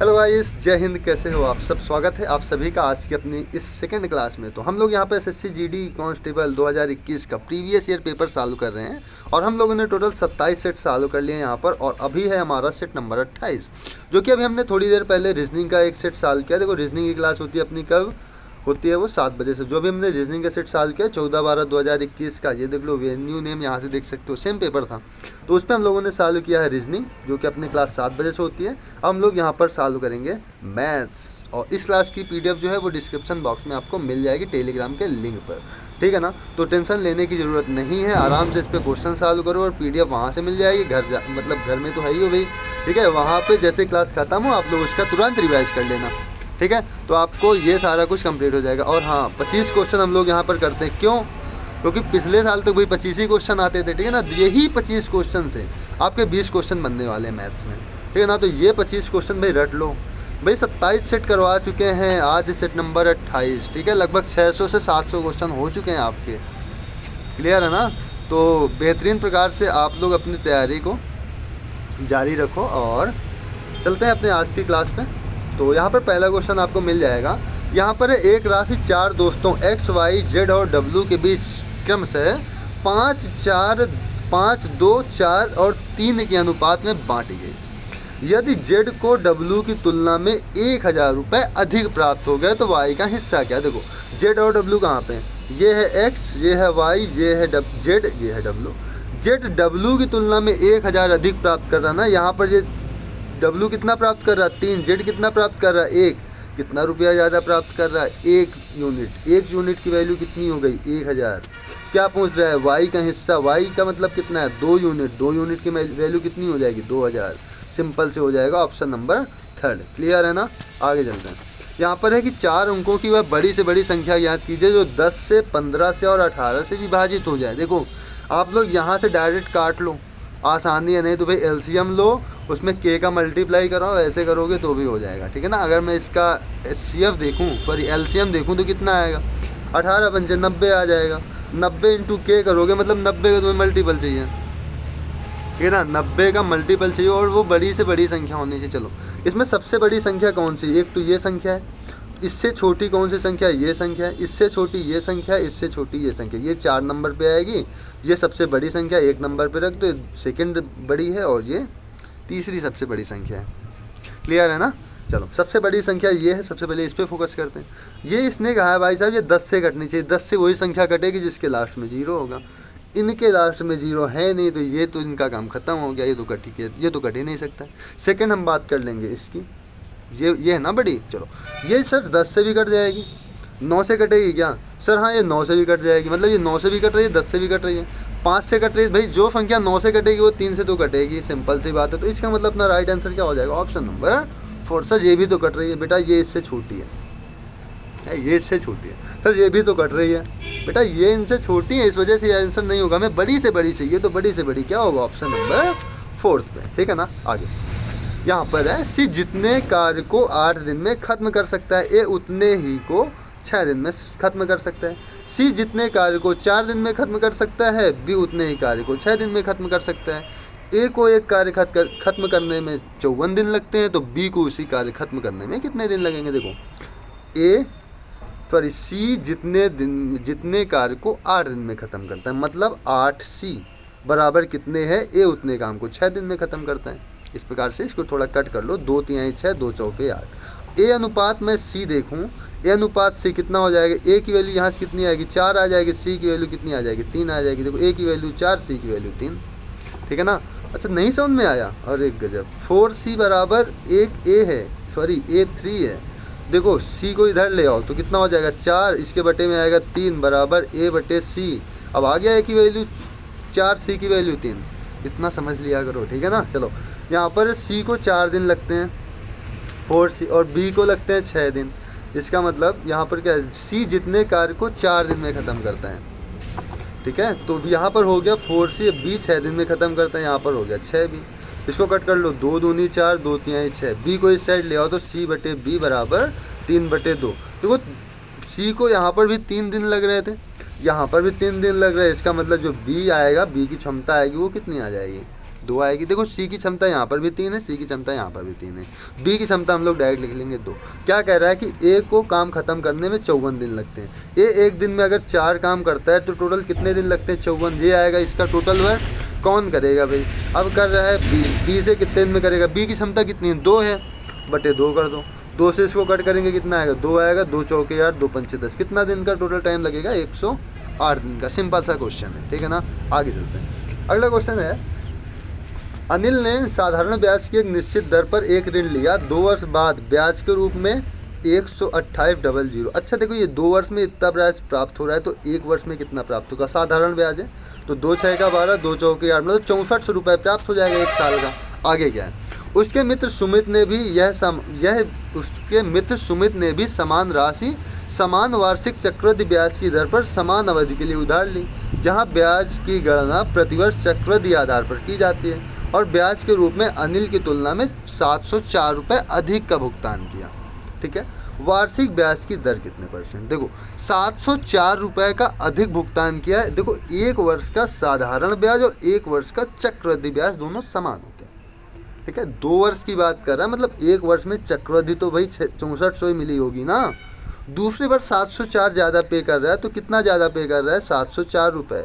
Hello guys, जय हिंद। कैसे हो आप सब? स्वागत है आप सभी का आज की अपनी इस सेकंड क्लास में। तो हम लोग यहाँ पर एसएससी जीडी कांस्टेबल 2021 का प्रीवियस ईयर पेपर चालू कर रहे हैं और हम लोगों ने टोटल 27 सेट चालू कर लिए हैं यहाँ पर। और अभी है हमारा सेट नंबर 28, जो कि अभी हमने थोड़ी देर पहले रीजनिंग का एक सेट चालू किया। देखो, रीजनिंग की क्लास होती है अपनी कब होती है? वो 7 बजे से। जो भी हमने रीजनिंग का सेट चालू किया 14/12/2021 का, ये देख लो, वेन्यू नेम यहाँ से देख सकते हो, सेम पेपर था। तो उस पर हम लोगों ने चालू किया है रीजनिंग, जो कि अपनी क्लास 7 बजे से होती है। अब हम लोग यहाँ पर चालू करेंगे मैथ्स, और इस क्लास की पीडीएफ जो है वो डिस्क्रिप्शन बॉक्स में आपको मिल जाएगी टेलीग्राम के लिंक पर, ठीक है ना। तो टेंशन लेने की ज़रूरत नहीं है, आराम से इस पर क्वेश्चन चालू करो और पीडीएफ वहाँ से मिल जाएगी। मतलब घर में तो है ही हो भाई, ठीक है। वहाँ पे जैसे क्लास खत्म हो आप लोग उसका तुरंत रिवाइज कर लेना, ठीक है। तो आपको ये सारा कुछ कंप्लीट हो जाएगा। और हाँ, 25 क्वेश्चन हम लोग यहाँ पर करते हैं। क्यों? क्योंकि पिछले साल तक भाई 25 ही क्वेश्चन आते थे, ठीक है ना। यही 25 क्वेश्चन से आपके 20 क्वेश्चन बनने वाले हैं मैथ्स में, ठीक है ना। तो ये 25 क्वेश्चन भाई रट लो। भाई 27 सेट करवा चुके हैं, आज सेट नंबर 28, ठीक है। लगभग 600 से 700 क्वेश्चन हो चुके हैं आपके, क्लियर है ना। तो बेहतरीन प्रकार से आप लोग अपनी तैयारी को जारी रखो और चलते हैं अपने आज की क्लास में। तो यहाँ पर पहला क्वेश्चन आपको मिल जाएगा। यहाँ पर एक राशि 4 दोस्तों x, y, z और w के बीच क्रमशः 5, 4, 5, 2, 4 और 3 के अनुपात में बांटी गई। यदि z को w की तुलना में 1000 रुपये अधिक प्राप्त हो गए तो y का हिस्सा क्या? देखो, z और w कहाँ पे? ये है x, ये है y, ये है z, ये है w। z w की तुलना में 1000 अधिक प्राप्त कर रहा ना। यहाँ पर ये W कितना प्राप्त कर रहा है? 3। Z कितना प्राप्त कर रहा है? 1। कितना रुपया ज़्यादा प्राप्त कर रहा है? 1 यूनिट। 1 यूनिट की वैल्यू कितनी हो गई? 1000। क्या पूछ रहा है? Y का हिस्सा। Y का मतलब कितना है? 2 यूनिट। 2 यूनिट की वैल्यू कितनी हो जाएगी? 2000। सिंपल से हो जाएगा ऑप्शन नंबर 3। क्लियर है ना। आगे चलते हैं। यहाँ पर है कि 4 अंकों की वह बड़ी से बड़ी संख्या याद कीजिए जो 10 से 15 से और 18 से विभाजित हो जाए। देखो, आप लोग यहाँ से डायरेक्ट काट लो, आसानी है। नहीं तो भाई एलसीएम लो, उसमें k का मल्टीप्लाई कराओ, ऐसे करोगे तो भी हो जाएगा, ठीक है ना। अगर मैं इसका एचसीएफ देखूँ, सॉरी एलसीएम देखूँ तो कितना आएगा? 18 पंचे 90 आ जाएगा। 90 इंटू k करोगे मतलब 90 का तुम्हें मल्टीपल चाहिए, ठीक है ना। 90 का मल्टीपल चाहिए और वो बड़ी से बड़ी संख्या होनी चाहिए। चलो, इसमें सबसे बड़ी संख्या कौन सी? एक तो ये संख्या है, इससे छोटी कौन सी संख्या? ये संख्या है। इससे छोटी ये संख्या है, इससे छोटी ये संख्या। ये 4 नंबर पे आएगी। ये सबसे बड़ी संख्या 1 नंबर पे रख दो, सेकंड बड़ी है और ये तीसरी सबसे बड़ी संख्या है। क्लियर है ना। चलो, सबसे बड़ी संख्या ये है, सबसे पहले इस पर फोकस करते हैं। ये इसने कहा है भाई साहब ये 10 से कटनी चाहिए। 10 से वही संख्या कटेगी जिसके लास्ट में 0 होगा। इनके लास्ट में 0 है नहीं, तो ये तो इनका काम खत्म हो गया। ये तो कट ही नहीं सकता। सेकेंड हम बात कर लेंगे इसकी। ये है ना बड़ी। चलो, ये सर 10 से भी कट जाएगी। 9 से कटेगी क्या सर? हाँ, ये 9 से भी कट जाएगी। मतलब ये 9 से भी कट रही है, 10 से भी कट रही है, 5 से कट रही है। भाई जो संख्या 9 से कटेगी वो 3 से तो कटेगी, सिंपल सी बात है। तो इसका मतलब अपना राइट आंसर क्या हो जाएगा? Option number 4। सर ये भी तो कट रही है बेटा, ये इससे छोटी है, ये इससे छोटी है। सर ये भी तो कट रही है बेटा, ये इनसे छोटी है, इस वजह से ये आंसर नहीं होगा। हमें बड़ी से बड़ी चाहिए, तो बड़ी से बड़ी क्या होगा? ऑप्शन नंबर 4 पे, ठीक है ना। आगे यहाँ पर है सी जितने कार्य को 8 दिन में खत्म कर सकता है, ए उतने ही को 6 दिन में खत्म कर सकता है। सी जितने कार्य को 4 दिन में खत्म कर सकता है, बी उतने ही कार्य को 6 दिन में खत्म कर सकता है। ए को एक कार्य खत्म करने में 54 दिन लगते हैं, तो बी को उसी कार्य खत्म करने में कितने दिन लगेंगे? देखो, सी जितने कार्य को 8 दिन में ख़त्म करता है, मतलब 8C बराबर कितने हैं? ए उतने काम को 6 दिन में ख़त्म करता है। इस प्रकार से इसको थोड़ा कट कर लो। 2 तिहाई 6, 2 चौके 8। ए अनुपात में सी देखूँ, ए अनुपात सी कितना हो जाएगा? ए की वैल्यू यहाँ से कितनी आएगी? 4 आ जाएगी। सी की वैल्यू कितनी आ जाएगी? 3 आ जाएगी। देखो, ए की वैल्यू 4, सी की वैल्यू 3, ठीक है ना। अच्छा, नहीं समझ में आया? और एक गजब। 4C बराबर एक ए है, सॉरी ए 3 है। देखो, सी को इधर ले आओ तो कितना हो जाएगा? 4, इसके बटे में आएगा 3 बराबर ए बटे सी। अब आ गया ए की वैल्यू 4, सी की वैल्यू 3। इतना समझ लिया करो, ठीक है ना। चलो, यहाँ पर सी को 4 दिन लगते हैं 4C, और बी को लगते हैं 6 दिन। इसका मतलब यहाँ पर क्या है? सी जितने कार्य को 4 दिन में ख़त्म करता है, ठीक है। तो यहाँ पर हो गया 4C, बी 6 दिन में ख़त्म करता है, यहाँ पर हो गया 6B। इसको कट कर लो, 2 दूनी 4, 2 तिहाई 6। बी को इस साइड ले आओ तो सी बटे बी बराबर 3/2। देखो, सी को यहाँ पर भी 3 दिन लग रहे थे, यहाँ पर भी 3 दिन लग रहे हैं। इसका मतलब जो बी आएगा, बी की क्षमता आएगी वो कितनी आ जाएगी? 2 आएगी। देखो सी की क्षमता यहाँ पर भी 3 है, सी की क्षमता यहाँ पर भी 3 है, बी की क्षमता हम लोग डायरेक्ट लिख लेंगे 2। क्या कह रहा है कि ए को काम खत्म करने में 54 दिन लगते हैं। ए एक दिन में अगर 4 काम करता है तो टोटल कितने दिन लगते हैं? 54। ये आएगा इसका टोटल वर्क। कौन करेगा भाई? अब कर रहा है बी, बी से कितने दिन में करेगा? बी की क्षमता कितनी है? 2 है, बटे 2 कर दो। 2 से इसको कट करेंगे, कितना आएगा? 2 आएगा। 2 चौके 8, 2 पंचे 10। कितना दिन का टोटल टाइम लगेगा? 108 दिन का। सिंपल सा क्वेश्चन है, ठीक है ना। आगे चलते हैं। अगला क्वेश्चन है, अनिल ने साधारण ब्याज की एक निश्चित दर पर एक ऋण लिया। 2 वर्ष बाद ब्याज के रूप में 128,000। अच्छा देखो, ये 2 वर्ष में इतना ब्याज प्राप्त हो रहा है तो 1 वर्ष में कितना प्राप्त होगा? साधारण ब्याज है तो 2 छः का 12, 2 चौके 8, मतलब 6400 रुपये प्राप्त हो जाएगा 1 साल का। आगे क्या है? उसके मित्र सुमित ने भी समान राशि समान वार्षिक चक्रवृद्धि ब्याज की दर पर समान अवधि के लिए उधार ली, जहां ब्याज की गणना प्रतिवर्ष चक्रवृद्धि आधार पर की जाती है, और ब्याज के रूप में अनिल की तुलना में 704 रुपये अधिक का भुगतान किया। ठीक है, वार्षिक ब्याज की दर कितने %? देखो 704 रुपये का अधिक भुगतान किया है। देखो 1 वर्ष का साधारण ब्याज और 1 वर्ष का चक्रवृद्धि ब्याज दोनों समान होते हैं। ठीक है, 2 वर्ष की बात कर रहा है, मतलब 1 वर्ष में चक्रवृद्धि तो भाई 6400 ही मिली होगी ना। दूसरे वर्ष 704 ज़्यादा पे कर रहा है, तो कितना ज़्यादा पे कर रहा है? 704 रुपये।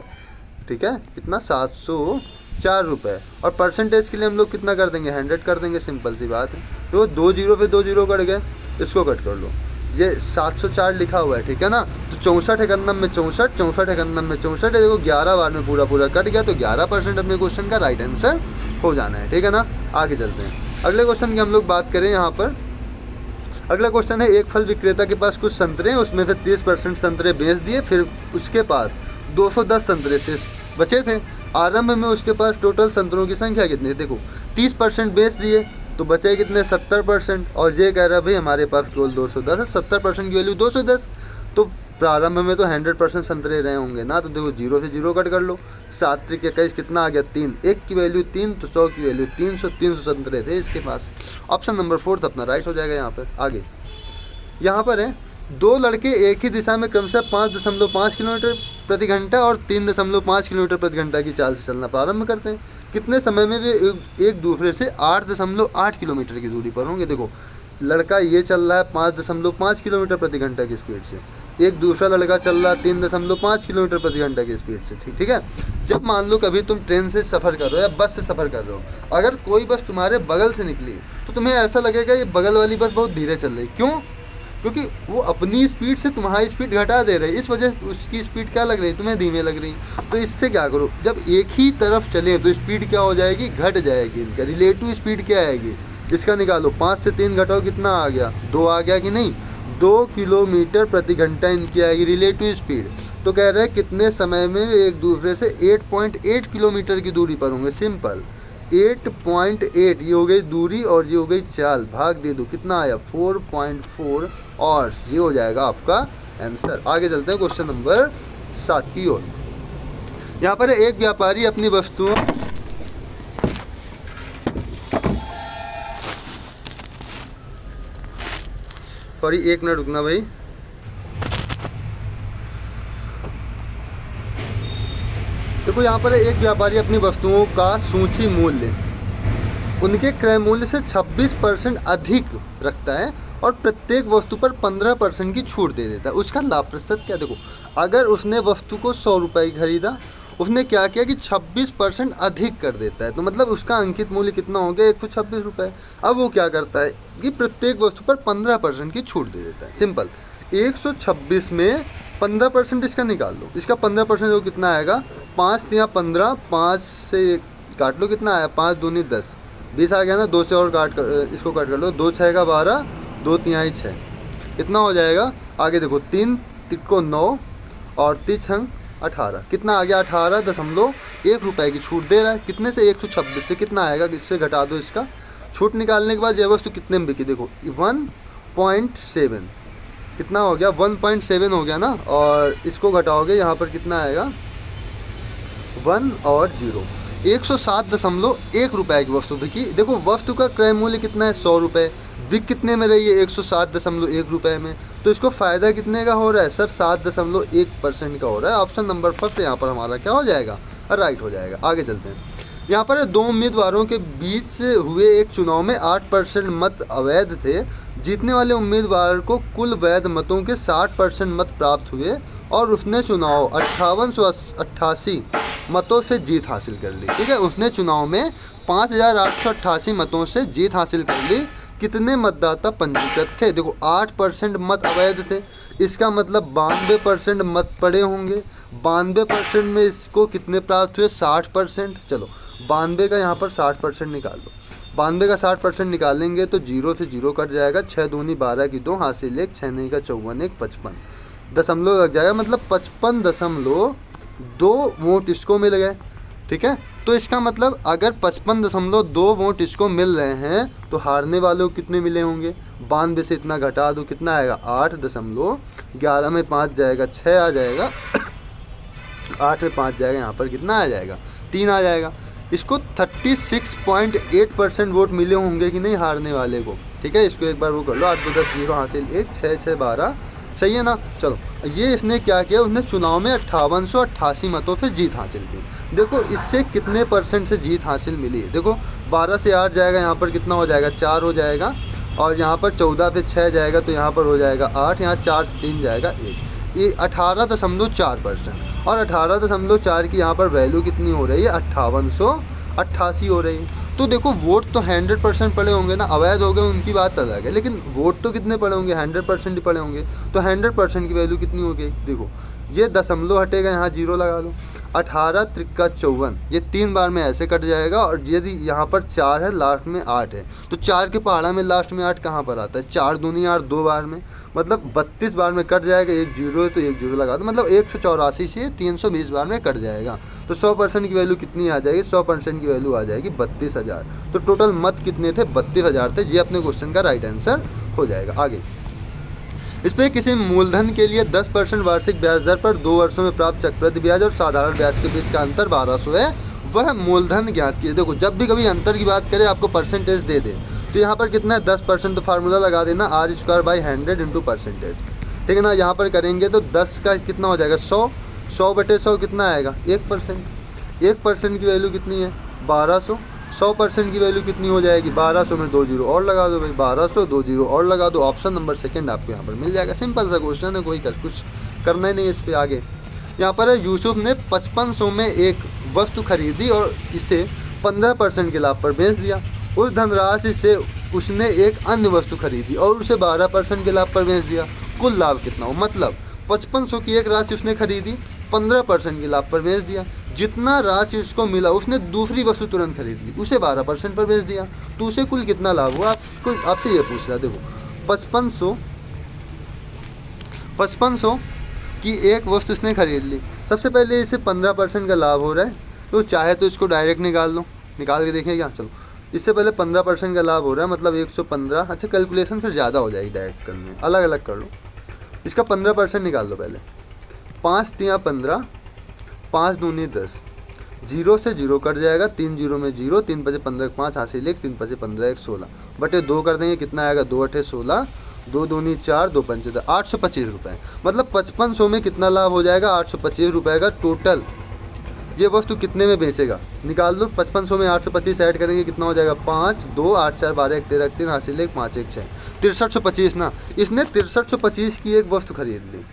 ठीक है, कितना? 704 रुपये। और परसेंटेज के लिए हम लोग कितना कर देंगे? 100 कर देंगे। सिंपल सी बात है। तो 2 जीरो पे 2 जीरो कट गए, इसको कट कर लो। ये 704 लिखा हुआ है, ठीक है ना। तो 64 एकन्नम में 64, 64 एकन्नम में 64 है। देखो 11 बार में पूरा कट गया, तो 11% अपने क्वेश्चन का राइट आंसर हो जाना है, ठीक है ना। आगे चलते हैं। अगले क्वेश्चन की हम लोग बात करें यहाँ पर। अगला क्वेश्चन है, एक फल विक्रेता के पास कुछ संतरे हैं, उसमें से 30% संतरे बेच दिए, फिर उसके पास 210 संतरे शेष बचे थे। आरंभ में उसके पास टोटल संतरों की संख्या कितनी है? देखो 30% बेच दिए तो बचे कितने? 70%। और ये कह रहा है भाई हमारे पास केवल 210 है। 70% की वैल्यू 210, तो प्रारंभ में तो 100% संतरे रहे होंगे ना। तो देखो 0 से 0 कट कर लो। 7 त्रिक 21, कितना आ गया? 3। 1 की वैल्यू 3, तो 100 की वैल्यू 300। 300 संतरे थे इसके पास। ऑप्शन नंबर 4 अपना राइट हो जाएगा यहाँ पर। आगे यहाँ पर है, 2 लड़के एक ही दिशा में क्रमशः 5.5 किलोमीटर प्रति घंटा और 3.5 किलोमीटर प्रति घंटा की चाल से चलना प्रारंभ करते हैं। कितने समय में वे एक दूसरे से 8.8 किलोमीटर की दूरी पर होंगे? देखो लड़का ये चल रहा है 5.5 किलोमीटर प्रति घंटा की स्पीड से, एक दूसरा लड़का चल रहा है 3.5 किलोमीटर प्रति घंटा की स्पीड से। ठीक है। जब मान लो कभी तुम ट्रेन से सफ़र कर रहे हो या बस से सफ़र कर रहे हो, अगर कोई बस तुम्हारे बगल से निकली तो तुम्हें ऐसा लगेगा ये बगल वाली बस बहुत धीरे चल रही। क्यों? क्योंकि वो अपनी स्पीड से तुम्हारी स्पीड घटा दे रही है, इस वजह से उसकी स्पीड क्या लग रही है? तुम्हें धीमे लग रही। तो इससे क्या करो, जब एक ही तरफ चलें तो स्पीड क्या हो जाएगी? घट जाएगी। इनका रिलेटिव स्पीड क्या आएगी? इसका निकालो। 5 से 3 घटाओ, कितना आ गया? 2 आ गया कि नहीं? 2 किलोमीटर प्रति घंटा इनकी आएगी रिलेटिव स्पीड। तो कह रहे हैं कितने समय में एक दूसरे से 8.8 किलोमीटर की दूरी पर होंगे। सिंपल 8.8, ये हो गई दूरी और ये हो गई चाल, भाग दे दो, कितना आया? 4.4 और ये हो जाएगा आपका आंसर। आगे चलते हैं क्वेश्चन नंबर 7 की ओर। यहाँ पर एक व्यापारी अपनी वस्तुओं सॉरी 1 मिनट रुकना भाई। देखो यहाँ पर एक व्यापारी अपनी वस्तुओं का सूची मूल्य उनके क्रय मूल्य से 26% अधिक रखता है और प्रत्येक वस्तु पर 15% की छूट दे देता है। उसका लाभ प्रतिशत क्या? देखो अगर उसने वस्तु को 100 रुपये खरीदा, उसने क्या किया कि 26% अधिक कर देता है, तो मतलब उसका अंकित मूल्य कितना हो गया? 126 रुपये। अब वो क्या करता है कि प्रत्येक वस्तु पर 15% की छूट दे देता है। सिंपल 126 में 15% इसका निकाल लो। इसका 15% जो कितना आएगा? 5 या 15, 5 से काट लो, कितना आया? 5 दूनी 10, 20 आ गया ना। 2 से और इसको काट कर लो। 2 छः का 12, 2 तिहाई 6, कितना हो जाएगा? आगे देखो 3 को 9 और 3 18, कितना आ गया? 18.1 रुपये की छूट दे रहा है। कितने से? 126 से। कितना आएगा? इससे घटा दो इसका। छूट निकालने के बाद यह वस्तु कितने में बिकी? देखो 1.7, कितना हो गया? 1.7 हो गया ना। और इसको घटाओगे यहाँ पर कितना आएगा? 1 और 0, 107.1 रुपये की वस्तु बिकी। देखो वस्तु का क्रय मूल्य कितना है? 100 रुपये। बिक कितने में रही है? 107.1 रुपये में। तो इसको फ़ायदा कितने का हो रहा है? सर 7.1% का हो रहा है। ऑप्शन नंबर 1 यहाँ पर हमारा क्या हो जाएगा? राइट हो जाएगा। आगे चलते हैं। यहाँ पर दो उम्मीदवारों के बीच हुए एक चुनाव में 8% मत अवैध थे। जीतने वाले उम्मीदवार को कुल वैध मतों के 60% मत प्राप्त हुए और उसने चुनाव 5888 मतों से जीत हासिल कर ली। ठीक है, उसने चुनाव में 5888 मतों से जीत हासिल कर ली। कितने मतदाता पंजीकृत थे? देखो 8% मत अवैध थे, इसका मतलब 92% मत पड़े होंगे। 92% में इसको कितने प्राप्त हुए? 60%। चलो 92 का यहाँ पर 60% निकाल दो। 92 का 60% निकालेंगे तो 0 से 0 कट जाएगा। 6 दूनी 12 की 2 हासिल 1, 6 नहीं का 54 1, 55 दशमलव लग जाएगा, मतलब 55.2 वोट इसको मिल गए। ठीक है, तो इसका मतलब अगर 55.2 वोट इसको मिल रहे हैं तो हारने वालों को कितने मिले होंगे? 92 से इतना घटा दो, कितना आएगा? 8.11 में 5 जाएगा 6 आ जाएगा 8 में 5 जाएगा, यहाँ पर कितना आ जाएगा? 3 आ जाएगा। इसको 36.8% वोट मिले होंगे कि नहीं हारने वाले को। ठीक है, इसको एक बार वो कर लो। 8 2 10 0 हासिल 1, 6 6 12, सही है ना। चलो ये इसने क्या किया, उसने चुनाव में 5888 मतों से जीत हासिल की। देखो इससे कितने % से जीत हासिल मिली है। देखो 12 से 8 जाएगा, यहाँ पर कितना हो जाएगा? 4 हो जाएगा। और यहाँ पर 14 पे 6 जाएगा तो यहाँ पर हो जाएगा 8, यहाँ 4 से 3 जाएगा 1। ये 18.4%। और 18.4 की यहाँ पर वैल्यू कितनी हो रही है? 5888 हो रही है। तो देखो वोट तो 100% पड़े होंगे ना, अवैध हो गए उनकी बात अलग है, लेकिन वोट तो कितने पड़े होंगे? 100% ही पड़े होंगे। तो 100% की वैल्यू कितनी हो गई? देखो ये दशमलव हटेगा, यहाँ 0 लगा लो। 18 त्रिका 54, ये 3 बार में ऐसे कट जाएगा। और यदि यहाँ पर 4 है, लास्ट में 8 है, तो 4 के पहाड़ा में लास्ट में 8 कहाँ पर आता है? 4 दूनी 8, 2 बार में, मतलब 32 बार में कट जाएगा। एक 0 है तो एक 0 लगा दो, मतलब 184 से 320 बार में कट जाएगा। तो 100% की वैल्यू कितनी आ जाएगी? 100% की वैल्यू आ जाएगी 32,000। तो टोटल मत कितने थे? 32,000 थे। ये अपने क्वेश्चन का राइट आंसर हो जाएगा। आगे इस पर किसी मूलधन के लिए 10% वार्षिक ब्याज दर पर 2 वर्षों में प्राप्त चक्रवृद्धि ब्याज और साधारण ब्याज के बीच का अंतर 1200 है, वह मूलधन ज्ञात कीजिए। देखो जब भी कभी अंतर की बात करें आपको परसेंटेज दे दे, तो यहाँ पर कितना है? 10%। तो फार्मूला लगा देना r²/100 इंटू %। ठीक है ना। यहाँ पर करेंगे तो 10 का कितना हो जाएगा? 100। 100/100 कितना आएगा? 1%। 1% की वैल्यू कितनी है? 1200। 100% की वैल्यू कितनी हो जाएगी? 1200 में 2 0 और लगा दो भाई, 1200 2 0 और लगा दो। ऑप्शन नंबर सेकंड आपको यहाँ पर मिल जाएगा। सिंपल सा क्वेश्चन है, कोई कुछ करना ही नहीं इस पर। आगे यहाँ पर यूसुफ ने 5500 में एक वस्तु खरीदी और इसे 15% के लाभ पर बेच दिया। उस धनराशि से उसने एक अन्य वस्तु खरीदी और उसे 12% के लाभ पर बेच दिया। कुल लाभ कितना हो? मतलब 5500 की एक राशि उसने खरीदी, 15% के लाभ पर बेच दिया। जितना राशि उसको मिला उसने दूसरी वस्तु तुरंत खरीद ली, उसे 12% पर बेच दिया, तो उसे कुल कितना लाभ हुआ? आपसे ये पूछ रहा। देखो 5500 की एक वस्तु इसने खरीद ली। सबसे पहले इसे 15% का लाभ हो रहा है, तो चाहे तो इसको डायरेक्ट निकाल लो, निकाल के देखें क्या। चलो इससे पहले 15% का लाभ हो रहा है, मतलब 115। अच्छा कैलकुलेशन फिर ज़्यादा हो जाएगी डायरेक्ट करने में, अलग अलग कर लो। इसका 15% निकाल दो पहले। 5 3 15, 5 दूनी 10, 0 से 0 कट जाएगा। 3 0 में 0, 3 5 15 5 हासिल 1, 3 5 15 1 16 बटे 2 कर देंगे, कितना आएगा? 2 8 16, 2 दूनी 4, 2 5 10, 825 रुपये। मतलब 5500 में कितना लाभ हो जाएगा? 825 रुपये का टोटल। ये वस्तु कितने में बेचेगा निकाल लो। 5500 में 825 ऐड करेंगे, कितना हो जाएगा? 5 2 8 4 12 1 13 3 हासिल 1 5 1 6, 6325 ना। इसने 6325 की एक वस्तु खरीद ली,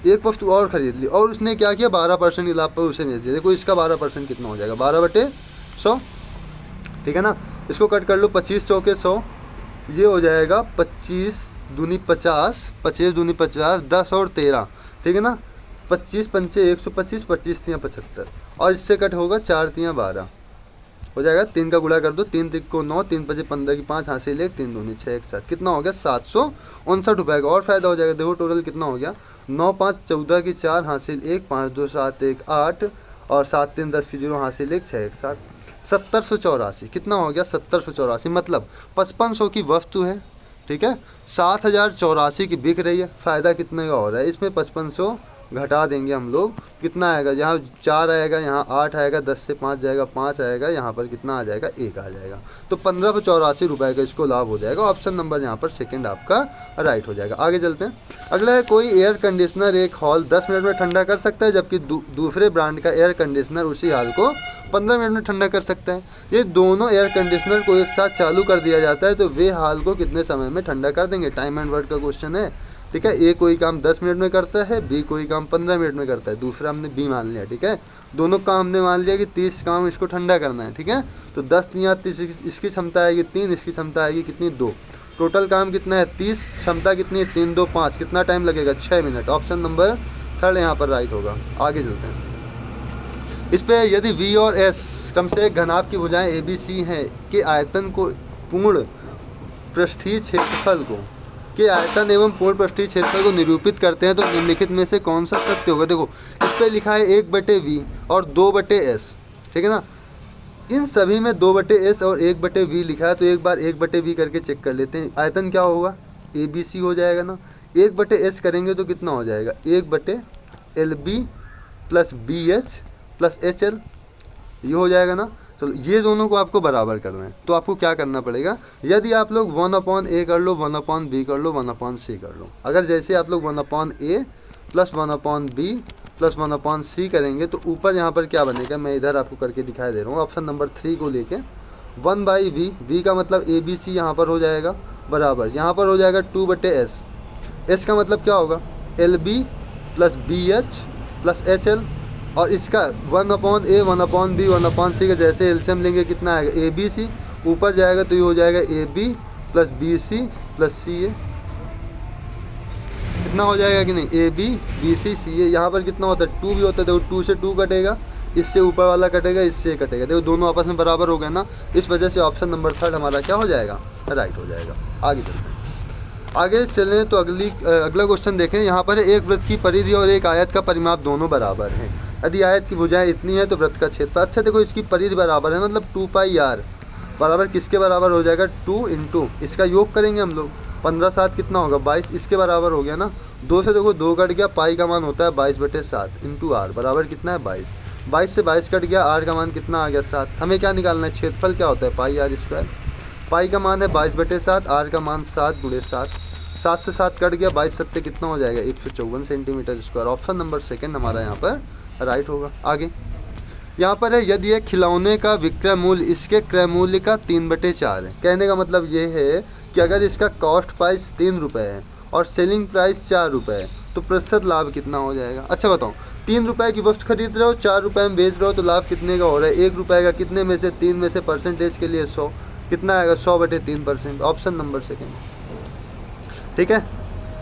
एक वस्तु और खरीद ली, और उसने क्या किया? 12% के लाभ पर उसे बेच दिया। देखो इसका 12% कितना हो जाएगा? 12/100। ठीक है ना। इसको कट कर लो। 25 चौके 100, ये हो जाएगा 25 दूनी 50, 25 दूनी 50, 10 और 13। ठीक है ना। 25 पंचे 125, 25 3 75, और इससे कट होगा 4 3 12 हो जाएगा। 3 का गुणा कर दो, 3 3 को 9, 3 5 15 की 5 हासिल 1, 3 दूनी 6 1 7, कितना हो गया? 759 रुपये का और फायदा हो जाएगा। देखो टोटल कितना हो गया? 9 5 14 की 4 हासिल 1, 5 2 7 1 8, और 7 3 10 की 0 हासिल 1 6 1 7, 7084। कितना हो गया? 7084। मतलब 5500 की वस्तु है, ठीक है, 7084 की बिक रही है। फ़ायदा कितने का हो रहा है इसमें? 5500 घटा देंगे हम लोग, कितना आएगा, यहाँ 4 आएगा, यहाँ 8 आएगा, 10 से 5 जाएगा 5 आएगा, यहाँ पर कितना आ जाएगा 1 आ जाएगा। तो 1584 रुपये का इसको लाभ हो जाएगा। ऑप्शन नंबर यहाँ पर सेकंड आपका राइट हो जाएगा। आगे चलते हैं। अगला है, कोई एयर कंडीशनर एक हॉल 10 मिनट में ठंडा कर सकता है, जबकि दूसरे ब्रांड का एयर कंडीशनर उसी हॉल को 15 मिनट में ठंडा कर सकता है। ये दोनों एयर कंडीशनर को एक साथ चालू कर दिया जाता है तो वे हॉल को कितने समय में ठंडा कर देंगे। टाइम एंड वर्ड का क्वेश्चन है, ठीक है। ए कोई काम 10 मिनट में करता है, बी कोई काम 15 मिनट में करता है, दूसरा हमने बी मान लिया, ठीक है। दोनों काम हमने मान लिया कि 30 काम इसको ठंडा करना है, ठीक है। तो 10 या 30 इसकी क्षमता आएगी 3, इसकी क्षमता आएगी कितनी 2, टोटल काम कितना है 30, क्षमता कितनी है 3 2 5, कितना टाइम लगेगा 6 मिनट। ऑप्शन नंबर थर्ड यहाँ पर राइट होगा। आगे चलते हैं। इस पे यदि वी और एस क्रम से एक घनाभ की भुजाएं ए बी सी हैं के आयतन को पूर्ण पृष्ठीय क्षेत्रफल को आयतन एवं पूर्ण पृष्ठीय क्षेत्रफल को निरूपित करते हैं तो निम्नलिखित में से कौन सा सत्य होगा। देखो इस पे लिखा है 1/v और 2/s, ठीक है ना। इन सभी में 2/s और 1/v लिखा है, तो एक बार 1/v करके चेक कर लेते हैं। आयतन क्या होगा, ABC हो जाएगा ना। 1/s करेंगे तो कितना हो जाएगा 1/LB plus BH plus HL, ये हो जाएगा ना। चलो ये दोनों को आपको बराबर करना है, तो आपको क्या करना पड़ेगा, यदि आप लोग 1/a कर लो, 1/b कर लो, 1/c कर लो। अगर जैसे आप लोग 1/a plus 1/b plus 1/c करेंगे तो ऊपर यहाँ पर क्या बनेगा, मैं इधर आपको करके दिखाई दे रहा हूँ। ऑप्शन नंबर 3 को लेके 1/v, v का मतलब ABC यहाँ पर हो जाएगा बराबर, यहाँ पर हो जाएगा 2/s, s का मतलब क्या होगा LB plus BH plus HL, और इसका 1/a 1/b 1/c का जैसे एलसीएम लेंगे कितना आएगा ABC, ऊपर जाएगा तो ये हो जाएगा AB plus BC plus CA, कितना हो जाएगा कि नहीं AB BC CA। यहाँ पर कितना होता है 2 भी होता है, देखो 2 से 2 कटेगा, इससे ऊपर वाला कटेगा, इससे कटेगा, देखो दोनों आपस में बराबर हो गए ना। इस वजह से ऑप्शन नंबर थर्ड हमारा क्या हो जाएगा, राइट हो जाएगा। आगे चलते हैं। आगे चलें तो अगला क्वेश्चन देखें। यहाँ पर एक वृत्त की परिधि और एक आयत का परिमाप दोनों बराबर हैं। यदि आयत की भुजाएं इतनी है तो वृत्त का क्षेत्रफल, अच्छा देखो इसकी परिधि बराबर है, मतलब 2πr बराबर किसके बराबर हो जाएगा 2 इंटू इसका योग करेंगे हम लोग, 15 7 कितना होगा 22, इसके बराबर हो गया ना। 2 से देखो 2 कट गया, पाई का मान होता है 22/7 इंटू r बराबर कितना है 22, 22 से 22 कट गया, r का मान कितना आ गया 7। हमें क्या निकालना है, क्षेत्रफल क्या होता है πr², पाई का मान है 22/7, r का मान 7 × 7, 7 से 7 कट गया, 22 7 कितना हो जाएगा 154 centimetre square. Option number second हमारा यहाँ पर राइट होगा। आगे यहाँ पर है, यदि एक खिलौने का विक्रय मूल्य इसके क्रय मूल्य का 3/4 है। कहने का मतलब ये है कि अगर इसका कॉस्ट प्राइस 3 रुपये है और सेलिंग प्राइस 4 रुपये है तो प्रतिशत लाभ कितना हो जाएगा। अच्छा बताओ, 3 रुपये की वस्तु खरीद रहे हो, 4 रुपये में बेच रहे हो, तो लाभ कितने का हो रहा है 1 रुपये का, कितने में से 3 में से परसेंटेज के लिए 100, कितना आएगा 100/3%। ऑप्शन नंबर सेकेंड, ठीक है।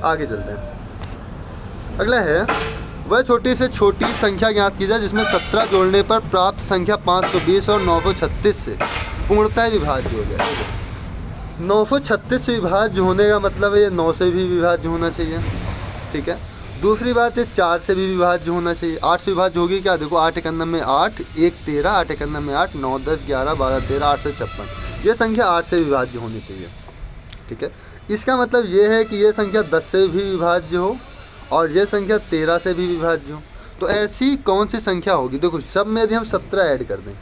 आगे चलते हैं। अगला है, वह छोटी से छोटी संख्या ज्ञात की जाए जिसमें 17 जोड़ने पर प्राप्त संख्या 520 और 936 से पूर्णतः विभाज्य हो जाए। 936 से विभाज्य होने का मतलब है ये 9 से भी विभाज्य होना चाहिए, ठीक है। दूसरी बात है 4 से भी विभाज्य होना चाहिए। 8 से विभाज्य होगी क्या, देखो 8 × 9 में 8, 1 13, 8 × 9 में 8, 9 10 11 12 13, 8 से 56, ये संख्या 8 से विभाज्य होनी चाहिए, ठीक है। इसका मतलब ये है कि ये संख्या 10 से भी विभाज्य हो और ये संख्या 13 से भी विभाज्य हो। तो ऐसी कौन सी संख्या होगी, देखो सब में यदि हम 17 ऐड कर दें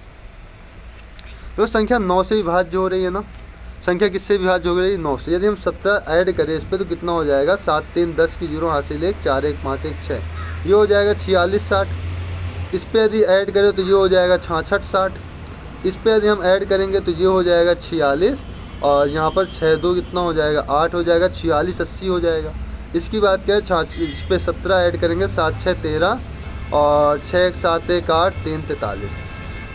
तो संख्या 9 से विभाज्य हो रही है ना। संख्या किससे विभाज्य हो रही है 9 से। यदि हम 17 ऐड करें इस पर तो कितना हो जाएगा 7 3 10 की 0 हासिल 1 4 1 5 1 6, ये हो जाएगा 46 60। इस पर यदि ऐड करें तो ये हो जाएगा 66 60। इस पर यदि हम ऐड करेंगे तो ये हो जाएगा 46 और यहाँ पर 6 2 कितना हो जाएगा 8 हो जाएगा, 46 80 हो जाएगा। इसकी बात क्या है, इस पर 17 ऐड करेंगे, 7 6 13 और 6 1 7 1 8 3 43।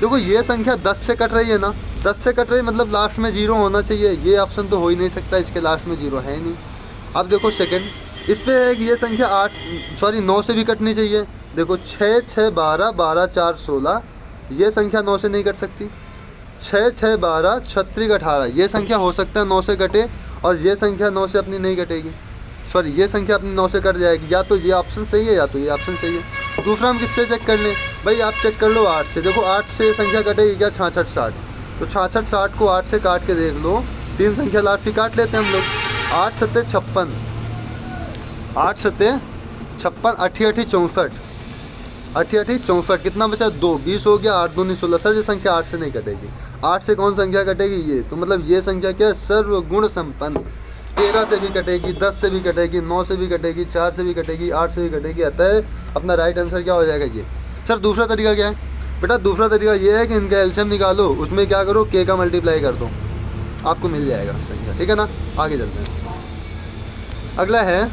देखो ये संख्या 10 से कट रही है ना, 10 से कट रही मतलब लास्ट में 0 होना चाहिए। ये ऑप्शन तो हो ही नहीं सकता, इसके लास्ट में 0 है ही नहीं। अब देखो सेकंड, इस पर है कि ये संख्या 9 से भी कटनी चाहिए। देखो 6 6 12 12 4 16, ये संख्या 9 से नहीं कट सकती। 6 6 12 36 18, ये संख्या हो सकता है 9 से कटे और ये संख्या 9 से अपनी नहीं कटेगी, सॉरी ये संख्या अपनी 9 से कट जाएगी। या तो ये ऑप्शन सही है या तो ये ऑप्शन सही है। दूसरा हम किससे चेक कर लें, भाई आप चेक कर लो 8 से। देखो 8 से ये संख्या कटेगी क्या 66 60, तो 66 60 को 8 से काट के देख लो, 3 संख्या लास्ट की काट लेते हैं हम लोग। 8 7 56, 8 7 56, 88 64, 88 64, कितना बचा 2, 20 हो गया, 8 दूनी 16। सर ये संख्या 8 से नहीं कटेगी। 8 से कौन संख्या कटेगी? ये। तो मतलब ये संख्या क्या है? सर्वगुण संपन्न। 13 से भी कटेगी, 10 से भी कटेगी, 9 से भी कटेगी, 4 से भी कटेगी, 8 से भी कटेगी। अतः अपना राइट आंसर क्या हो जाएगा? ये। सर दूसरा तरीका क्या है? बेटा दूसरा तरीका ये है कि इनका एलसीएम निकालो, उसमें क्या करो, k का मल्टीप्लाई कर दो, आपको मिल जाएगा संख्या। ठीक है ना, आगे चलते हैं। अगला है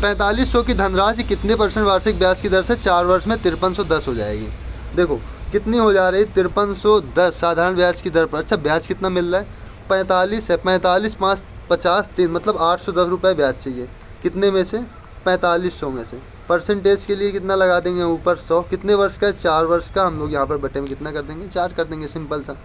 4500 की धनराशि कितने % वार्षिक ब्याज की दर से 4 वर्ष में 5310 हो जाएगी? देखो कितनी हो जा रही? 5310 साधारण ब्याज की दर पर। अच्छा ब्याज कितना मिल रहा है? 45 है, 45 5 50 3, मतलब 810 रुपये ब्याज चाहिए। कितने में से? 4500 में से। परसेंटेज के लिए कितना लगा देंगे ऊपर? 100। कितने वर्ष का है? 4 वर्ष का। हम लोग यहाँ पर बटे में कितना कर देंगे? 4 कर देंगे, सिंपल सा।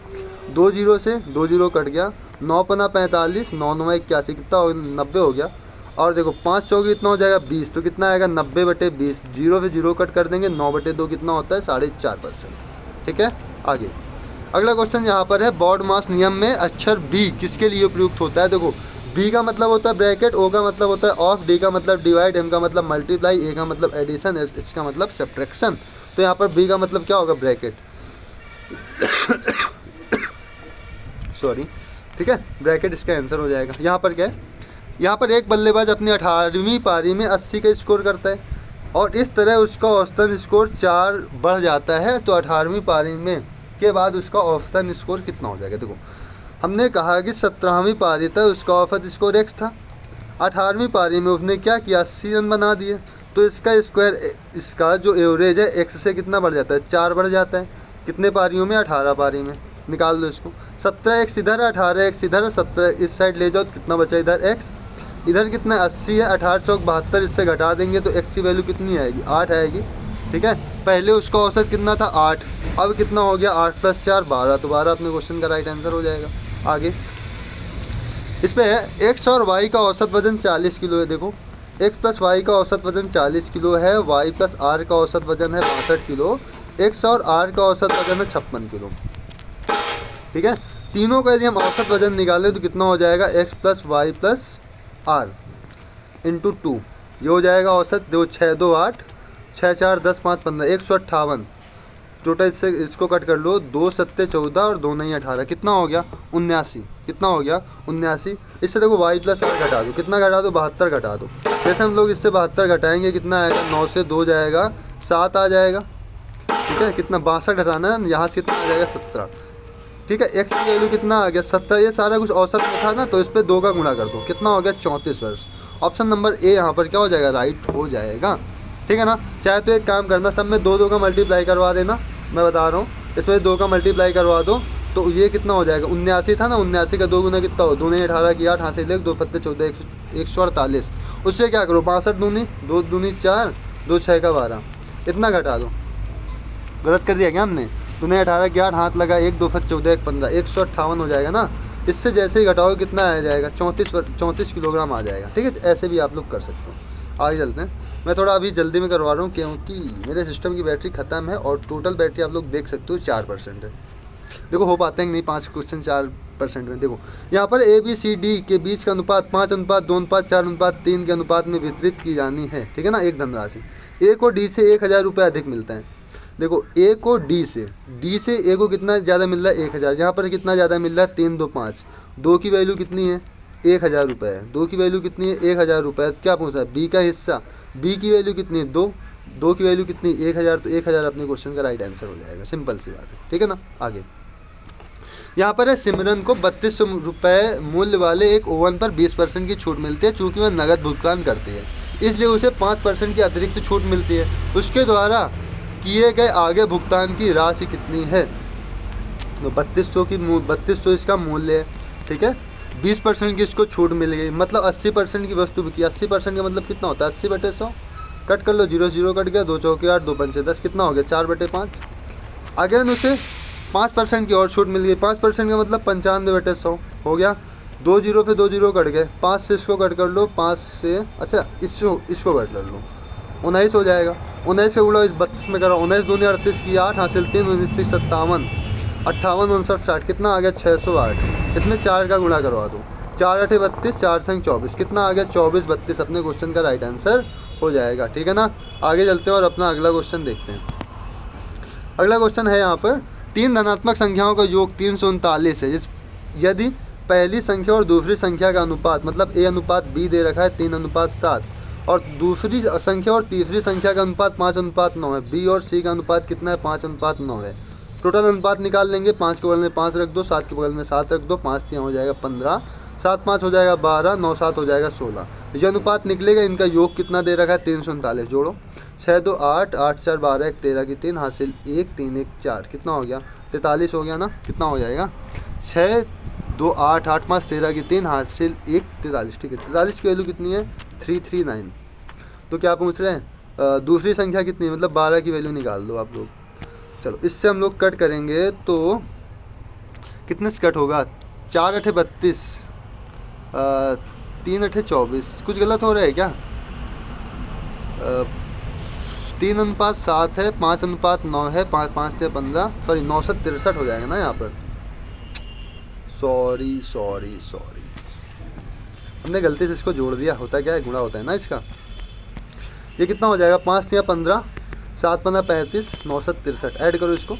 2 जीरो से 2 जीरो कट गया, 9 पना 45, 9 9 81, कितना हो गया? 90 हो गया। और देखो 5 चौकी कितना हो जाएगा? 20, तो कितना आएगा? 90 बटे 20। जीरो से जीरो कट कर देंगे, 9 बटे 2 कितना होता है? 4.5%। ठीक है, आगे अगला क्वेश्चन यहाँ पर है, बॉडमास नियम में अक्षर बी किसके लिए उपयुक्त होता है? देखो बी का मतलब होता है ब्रैकेट, ओ का मतलब होता है ऑफ, डी का मतलब डिवाइड, एम का मतलब मल्टीप्लाई, ए का मतलब एडिशन, इसका मतलब सब्ट्रैक्शन। तो यहाँ पर बी का मतलब क्या होगा? ब्रैकेट। सॉरी, ठीक है, ब्रैकेट इसका आंसर हो जाएगा। यहाँ पर क्या है? यहाँ पर एक बल्लेबाज अपनी 18वीं पारी में 80 का स्कोर करता है और इस तरह उसका औसतन स्कोर 4 बढ़ जाता है, तो 18वीं पारी में के बाद उसका औसतन स्कोर कितना हो जाएगा? देखो हमने कहा कि 17वीं पारी तक उसका औसत स्कोर x था, 18वीं पारी में उसने क्या किया? 80 रन बना दिए, तो इसका स्क्वायर, इसका जो एवरेज है x से कितना बढ़ जाता है? 4 बढ़ जाता है। कितने पारियों में? 18 पारी में। निकाल लो इसको। 17x इधर, 18x इधर, 17 इस साइड ले जाओ तो कितना बचा इधर? x। इधर कितना? 80 है, 18 चौक 72, इससे घटा देंगे तो x की वैल्यू कितनी आएगी? 8 आएगी। ठीक है, पहले उसका औसत कितना था? 8, अब कितना हो गया? 8 + 4 12, तो 12 अपने क्वेश्चन का राइट आंसर हो जाएगा। आगे इस पे है x और y का औसत वजन 40 किलो है। देखो x + y का औसत वजन 40 किलो है, y + r का औसत वजन है 62 किलो, x और r का औसत वजन है 56 किलो। ठीक है, तीनों का यदि हम औसत वजन निकालें तो कितना हो जाएगा? x + y + r × 2, ये हो जाएगा औसत। 2 6 2 8, 6 4 10 5 15, 158। टोटल इससे इसको कट कर लो, 2 7 14 और 2 9 18, कितना हो गया? 79। कितना हो गया? 79। इससे देखो y + r घटा दो, कितना घटा दो? 72 घटा दो। जैसे हम लोग इससे 72 घटाएंगे कितना आएगा? 9 से 2 जाएगा, 7 आ जाएगा। ठीक है, कितना? 62 घटाना है, यहाँ से कितना आ जाएगा? 17। ठीक है, x की वैल्यू कितना आ गया? 17। ये सारा कुछ औसत में था ना, तो इस पर 2 का गुणा कर दो, कितना हो गया? 34 वर्ष। ऑप्शन नंबर ए यहाँ पर क्या हो जाएगा? राइट हो जाएगा। ठीक है ना, चाहे तो एक काम करना, सब में 2 2 का मल्टीप्लाई करवा देना, मैं बता रहा हूँ, इसमें 2 का मल्टीप्लाई करवा दो तो ये कितना हो जाएगा? 79 था ना, 79 का 2 गुना कितना हो? 2 9 18 की 8, हाँ से लेख, 2 पत्ते 14, 148। उससे क्या करो? 62 दूनी, 2 दूनी 4, 2 6 का 12, इतना घटा दो। गलत कर दिया क्या हमने? 2 9 18 की 8, हाथ लगा, 1 2 पत्ते 14, 1 15, 158 हो जाएगा ना। इससे जैसे ही घटाओ कितना आ जाएगा? 34 किलोग्राम आ जाएगा। ठीक है, ऐसे भी आप लोग कर सकते हो। आगे चलते हैं, मैं थोड़ा अभी जल्दी में करवा रहा हूँ क्योंकि मेरे सिस्टम की बैटरी ख़त्म है और टोटल बैटरी आप लोग देख सकते हो 4% है। देखो हो पाते हैं कि नहीं 5 क्वेश्चन 4% में। देखो यहाँ पर ABCD के बीच का अनुपात 5:2:4:3 के अनुपात में वितरित की जानी है। ठीक है ना, एक धनराशि A को D से 1000 रुपये अधिक मिलता है। देखो A को D से A को कितना ज़्यादा मिल रहा है? 1000। यहाँ पर कितना ज़्यादा मिल रहा है? 3 2 5। 2 की वैल्यू कितनी है? 1000 रुपये है। 2 की वैल्यू कितनी है? 1000 रुपये। क्या पूछा है? B का हिस्सा, B की वैल्यू कितनी है? 2। 2 की वैल्यू कितनी? 1000, तो 1000 अपने क्वेश्चन का राइट आंसर हो जाएगा। सिंपल सी बात है। ठीक है ना, आगे यहाँ पर है, सिमरन को 3200 रुपये मूल्य वाले एक ओवन पर 20% की छूट मिलती है। चूँकि वह नगद भुगतान करती है इसलिए उसे 5% की अतिरिक्त छूट मिलती है। उसके द्वारा किए गए आगे भुगतान की राशि कितनी है? तो 3200 इसका मूल्य है। ठीक है, 20% की इसको छूट मिल गई, मतलब 80% की वस्तु बिकी। 80% का मतलब कितना होता है? 80/100। कट कर लो, 0 0 कट गया, 2 चौके 8, 2 पंचे 10, कितना हो गया? 4/5। अगेन उसे 5% की और छूट मिल गई। 5% का मतलब 95/100 हो गया। 2 0 पे 2 0 कट गए, 5 से इसको कट कर लो, 5 से, अच्छा इसको कट कर लो, 19 हो जाएगा। 19 से उड़ा इस 32 में करो, 19 दूनी 38 की 8, हासिल 3 19 57, 58 59 60, कितना आ गया? 608। इसमें 4 का गुणा करवा दो, 4 8 32, 4 संग 24, कितना आ गया 24 32 अपने क्वेश्चन का राइट आंसर हो जाएगा। ठीक है ना, आगे चलते हैं और अपना अगला क्वेश्चन देखते हैं। अगला क्वेश्चन है यहाँ पर, 3 धनात्मक संख्याओं का योग 339 है। यदि पहली संख्या और दूसरी संख्या का अनुपात, मतलब a अनुपात b दे रखा है 3 अनुपात 7, और दूसरी संख्या और तीसरी संख्या का अनुपात 5 अनुपात 9 है। b और c का अनुपात कितना है 5 अनुपात 9 है। टोटल अनुपात निकाल लेंगे, 5 के बगल में 5 रख दो, 7 के बगल में 7 रख दो, 5 3 हो जाएगा 15, 7 5 हो जाएगा 12, 9 7 हो जाएगा 16। ये अनुपात निकलेगा, इनका योग कितना दे रखा है 339। जोड़ो, 6 2 8, 8 4 12, 1 13 की 3, हासिल 1 3 1 4, कितना हो गया 43 हो गया ना। कितना हो जाएगा 6 2 8, 8 5 13 की 3, हासिल 1 43। ठीक है, 43 की वैल्यू कितनी है 339। तो क्या पूछ रहे हैं दूसरी संख्या कितनी है, मतलब 12 की वैल्यू निकाल दो आप लोग। चलो इससे हम लोग कट करेंगे तो कितने से कट होगा, 4 8 32, 3 8 24, कुछ गलत हो रहा है क्या, 3 अनुपात 7 है, 5 अनुपात 9 है, 5 5 से 15, सॉरी 963 हो जाएगा ना यहाँ पर। सॉरी हमने गलती से इसको जोड़ दिया, होता क्या है गुणा होता है ना इसका। ये कितना हो जाएगा 5 3 15, 7 15 35, 963, ऐड करो इसको,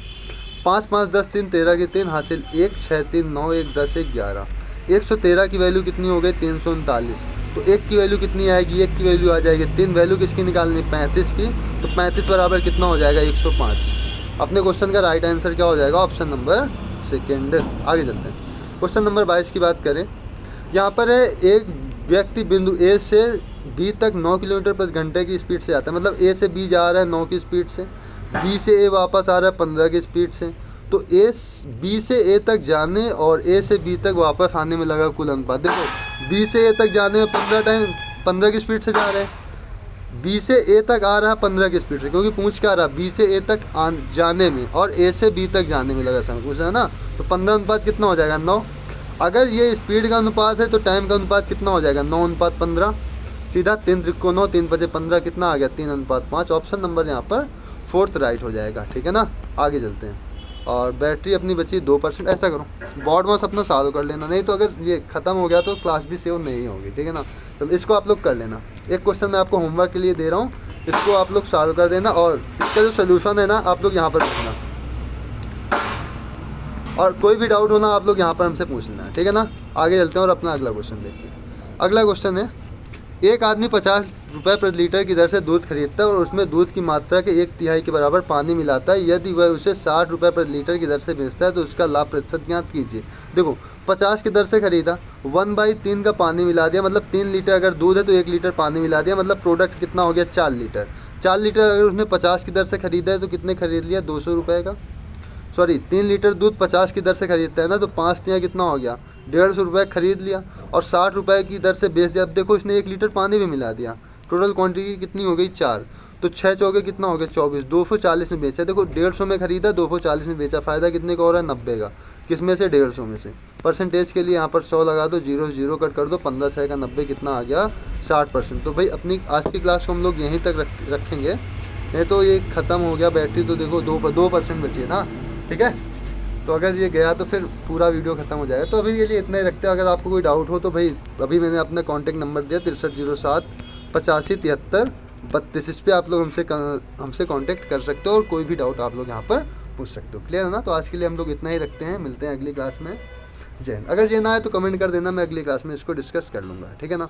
5 5 10 3 13 की 3, हासिल 1 6 3 9 1 10 1 11। 113 की वैल्यू कितनी हो गई 339। तो 1 की वैल्यू कितनी आएगी, 1 की वैल्यू आ जाएगी 3, वैल्यू किसकी निकालनी 35 की, तो 35 बराबर कितना हो जाएगा 105। अपने क्वेश्चन का राइट आंसर क्या हो जाएगा, ऑप्शन नंबर सेकेंड। आगे चलते हैं, क्वेश्चन नंबर 22 की बात करें। यहाँ पर है, एक व्यक्ति बिंदु ए से बी तक 9 किलोमीटर प्रति घंटे की स्पीड से आता है, मतलब ए से बी जा रहा है 9 की स्पीड से, बी से ए वापस आ रहा है 15 की स्पीड से। तो बी से ए तक जाने और ए से बी तक वापस आने में लगा कुल अनुपात, देखो बी से ए तक जाने में 15 की स्पीड से जा रहे हैं, बी से ए तक आ रहा है 15 की स्पीड से, क्योंकि पूछ क्या रहा बी से ए तक जाने में और ए से बी तक जाने में लगा समय पूछ रहा है ना। तो 15 अनुपात कितना हो जाएगा 9। अगर ये स्पीड का अनुपात है तो टाइम का अनुपात कितना हो जाएगा 9 अनुपात 15, सीधा 3 त्रिको 9, 3 5 15, कितना आ गया 3 अनुपात 5। ऑप्शन नंबर यहाँ पर 4th राइट हो जाएगा। ठीक है ना, आगे चलते हैं। और बैटरी अपनी बची 2%। ऐसा करो बोर्ड में अपना सॉल्व कर लेना, नहीं तो अगर ये ख़त्म हो गया तो क्लास भी सेव नहीं होगी। ठीक है ना, तो इसको आप लोग कर लेना। एक क्वेश्चन मैं आपको होमवर्क के लिए दे रहा हूँ, इसको आप लोग सॉल्व कर देना और इसका जो सोल्यूशन है ना आप लोग यहाँ पर लिखना, और कोई भी डाउट होना आप लोग यहाँ पर हमसे पूछ लेना। ठीक है ना, आगे चलते हैं और अपना अगला क्वेश्चन देखते हैं। अगला क्वेश्चन है, एक आदमी 50 रुपये प्रति लीटर की दर से दूध खरीदता है और उसमें दूध की मात्रा के 1/3 के बराबर पानी मिलाता है। यदि वह उसे 60 रुपये प्रति लीटर की दर से बेचता है तो उसका लाभ प्रतिशत ज्ञात कीजिए। देखो 50 की दर से खरीदा, 1/3 का पानी मिला दिया, मतलब 3 लीटर अगर दूध है तो 1 लीटर पानी मिला दिया, मतलब प्रोडक्ट कितना हो गया 4 लीटर। 4 लीटर अगर उसने 50 की दर से खरीदा है तो कितने खरीद लिया 200 रुपये का, सॉरी 3 लीटर दूध 50 की दर से खरीदता है ना, तो 5 3 कितना हो गया 150 रुपये खरीद लिया और 60 रुपये की दर से बेच दिया। अब देखो इसने 1 लीटर पानी भी मिला दिया, टोटल क्वांटिटी कितनी हो गई 4, तो 6 चौके कितना हो गया 24, 240 में बेचा। देखो 150 में खरीदा 240 में बेचा, फ़ायदा कितने का हो रहा है 90 का, किस में से 150 में से। परसेंटेज के लिए यहाँ पर 100 लगा दो, 0 0 कट कर दो, 15 6 का 90, कितना आ गया 60%। तो भाई अपनी आज की क्लास को हम लोग यहीं तक रखेंगे, नहीं तो ये ख़त्म हो गया। बैटरी तो देखो 2% बची है ना। ठीक है, तो अगर ये गया तो फिर पूरा वीडियो ख़त्म हो जाएगा। तो अभी के लिए इतना ही रखते हैं। अगर आपको कोई डाउट हो तो भाई अभी मैंने अपना कॉन्टैक्ट नंबर दिया 6307 85 73 32, इस पर आप लोग हमसे कांटेक्ट कर सकते हो और कोई भी डाउट आप लोग यहाँ पर पूछ सकते हो। क्लियर है ना, तो आज के लिए हम लोग इतना ही रखते हैं, मिलते हैं अगली क्लास में। जय हिंद। अगर ये ना आए तो कमेंट कर देना, मैं अगली क्लास में इसको डिस्कस कर लूँगा। ठीक है ना।